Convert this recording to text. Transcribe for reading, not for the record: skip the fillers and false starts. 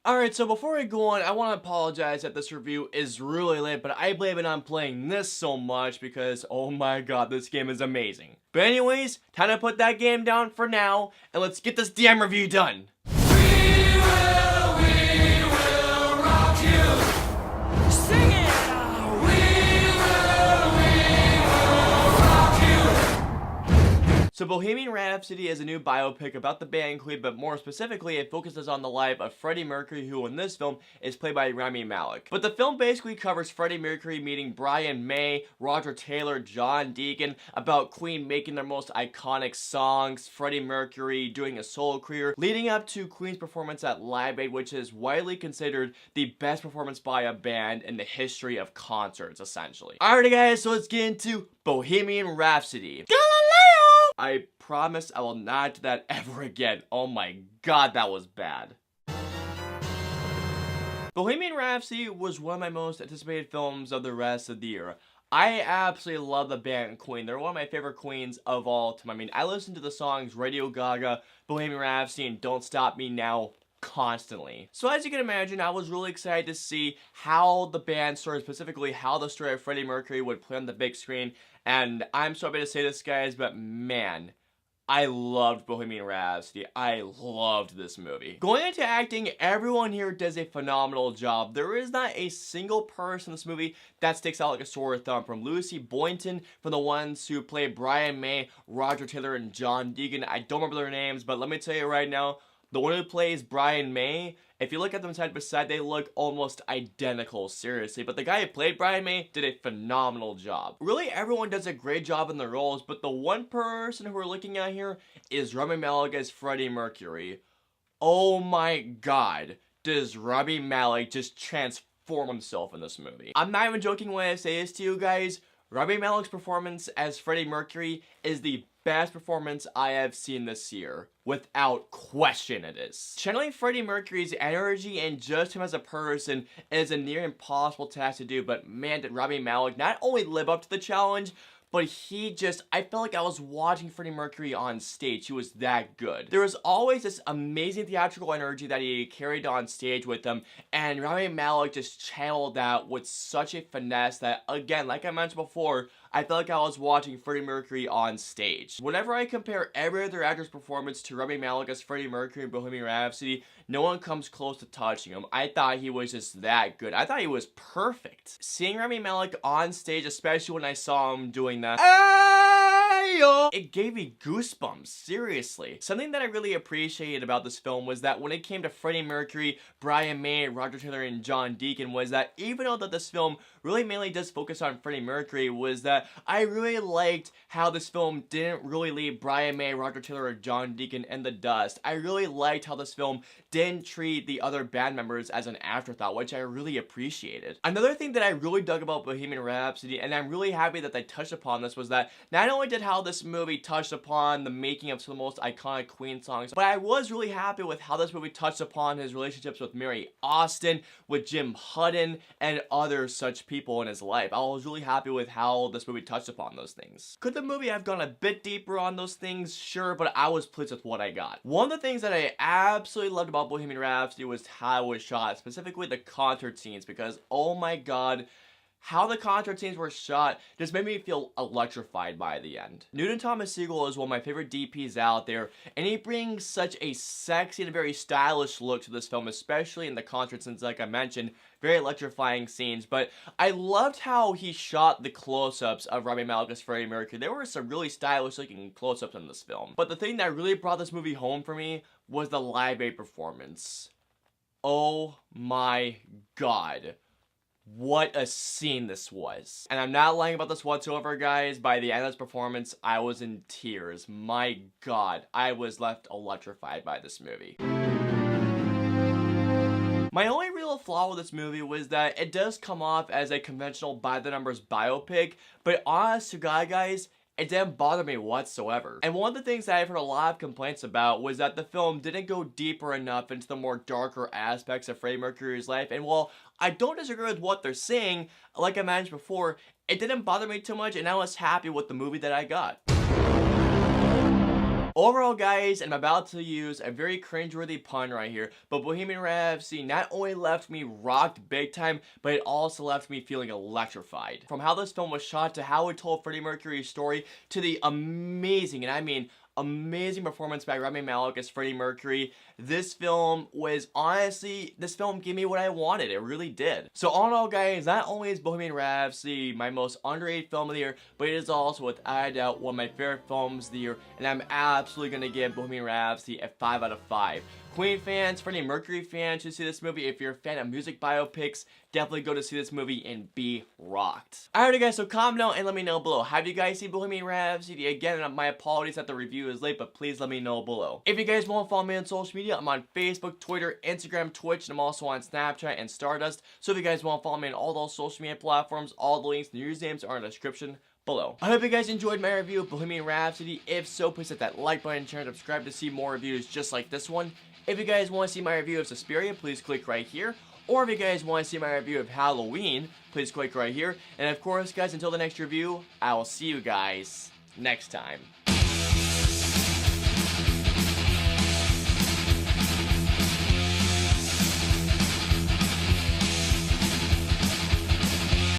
Alright, so before I go on, I want to apologize that this review is really late, but I blame it on playing this so much because, oh my god, this game is amazing. But anyways, time to put that game down for now, and let's get this damn review done. We will rock you. Sing it! So Bohemian Rhapsody is a new biopic about the band Queen, but more specifically, it focuses on the life of Freddie Mercury, who in this film is played by Rami Malek. But the film basically covers Freddie Mercury meeting Brian May, Roger Taylor, John Deacon, about Queen making their most iconic songs, Freddie Mercury doing a solo career, leading up to Queen's performance at Live Aid, which is widely considered the best performance by a band in the history of concerts, essentially. Alrighty guys, so let's get into Bohemian Rhapsody. I promise I will not do that ever again. Oh my god, that was bad. Bohemian Rhapsody was one of my most anticipated films of the rest of the year. I absolutely love the band Queen. They're one of my favorite Queens of all time. I mean, I listen to the songs Radio Gaga, Bohemian Rhapsody, and Don't Stop Me Now constantly. So as you can imagine, I was really excited to see how the band story, specifically how the story of Freddie Mercury would play on the big screen. And I'm so happy to say this, guys, but man, I loved Bohemian Rhapsody. I loved this movie. Going into acting, everyone here does a phenomenal job. There is not a single person in this movie that sticks out like a sore thumb. From Lucy Boynton, from the ones who play Brian May, Roger Taylor, and John Deacon. I don't remember their names, but let me tell you right now, the one who plays Brian May, if you look at them side by side, they look almost identical, seriously. But the guy who played Brian May did a phenomenal job. Really, everyone does a great job in their roles, but the one person who we're looking at here is Rami Malek as Freddie Mercury. Oh my god, does Rami Malek just transform himself in this movie. I'm not even joking when I say this to you guys. Rami Malek's performance as Freddie Mercury is the best performance I have seen this year. Without question it is. Channeling Freddie Mercury's energy and just him as a person is a near impossible task to do, but man, did Rami Malek not only live up to the challenge, but I felt like I was watching Freddie Mercury on stage. He was that good. There was always this amazing theatrical energy that he carried on stage with him, and Rami Malek just channeled that with such a finesse that, again, like I mentioned before, I felt like I was watching Freddie Mercury on stage. Whenever I compare every other actor's performance to Rami Malek as Freddie Mercury in Bohemian Rhapsody, no one comes close to touching him. I thought he was just that good. I thought he was perfect. Seeing Rami Malek on stage, especially when I saw him doing that, it gave me goosebumps, seriously. Something that I really appreciated about this film was that when it came to Freddie Mercury, Brian May, Roger Taylor, and John Deacon, was that even though that this film really mainly does focus on Freddie Mercury, was that I really liked how this film didn't really leave Brian May, Roger Taylor, or John Deacon in the dust. I really liked how this film didn't treat the other band members as an afterthought, which I really appreciated. Another thing that I really dug about Bohemian Rhapsody, and I'm really happy that they touched upon this, was that not only did how this movie touched upon the making of some of the most iconic Queen songs, but I was really happy with how this movie touched upon his relationships with Mary Austin, with Jim Hutton, and other such people in his life. I was really happy with how this movie touched upon those things. Could the movie have gone a bit deeper on those things? Sure, but I was pleased with what I got. One of the things that I absolutely loved about Bohemian Rhapsody was how it was shot, specifically the concert scenes, because oh my god, how the concert scenes were shot just made me feel electrified by the end. Newton Thomas Sigel is one of my favorite DPs out there, and he brings such a sexy and very stylish look to this film, especially in the concert scenes, like I mentioned, very electrifying scenes. But I loved how he shot the close-ups of Rami Malek as Freddie Mercury. There were some really stylish looking close-ups in this film. But the thing that really brought this movie home for me was the Live Aid performance. Oh my god. What a scene this was. And I'm not lying about this whatsoever, guys. By the end of this performance, I was in tears. My god, I was left electrified by this movie. My only real flaw with this movie was that it does come off as a conventional by-the-numbers biopic, but honest to god, guys, it didn't bother me whatsoever. And one of the things that I've heard a lot of complaints about was that the film didn't go deeper enough into the more darker aspects of Freddie Mercury's life. And while I don't disagree with what they're saying, like I mentioned before, it didn't bother me too much, and I was happy with the movie that I got. Overall, guys, I'm about to use a very cringeworthy pun right here, but Bohemian Rhapsody not only left me rocked big time, but it also left me feeling electrified. From how this film was shot, to how it told Freddie Mercury's story, to the amazing, and I mean amazing performance by Rami Malek as Freddie Mercury. This film was honestly, this film gave me what I wanted. It really did. So all in all, guys, not only is Bohemian Rhapsody my most underrated film of the year, but it is also without a doubt one of my favorite films of the year, and I'm absolutely gonna give Bohemian Rhapsody a 5 out of 5. Queen fans, Freddie Mercury fans should see this movie. If you're a fan of music biopics, definitely go to see this movie and be rocked. Alright guys, so comment down and let me know below. Have you guys seen Bohemian Rhapsody? Again, my apologies that the review is late, but please let me know below. If you guys want to follow me on social media, I'm on Facebook, Twitter, Instagram, Twitch, and I'm also on Snapchat and Stardust. So if you guys want to follow me on all those social media platforms, all the links and usernames are in the description below. I hope you guys enjoyed my review of Bohemian Rhapsody. If so, please hit that like button, share, and subscribe to see more reviews just like this one. If you guys want to see my review of Suspiria, please click right here. Or if you guys want to see my review of Halloween, please click right here. And of course, guys, until the next review, I will see you guys next time.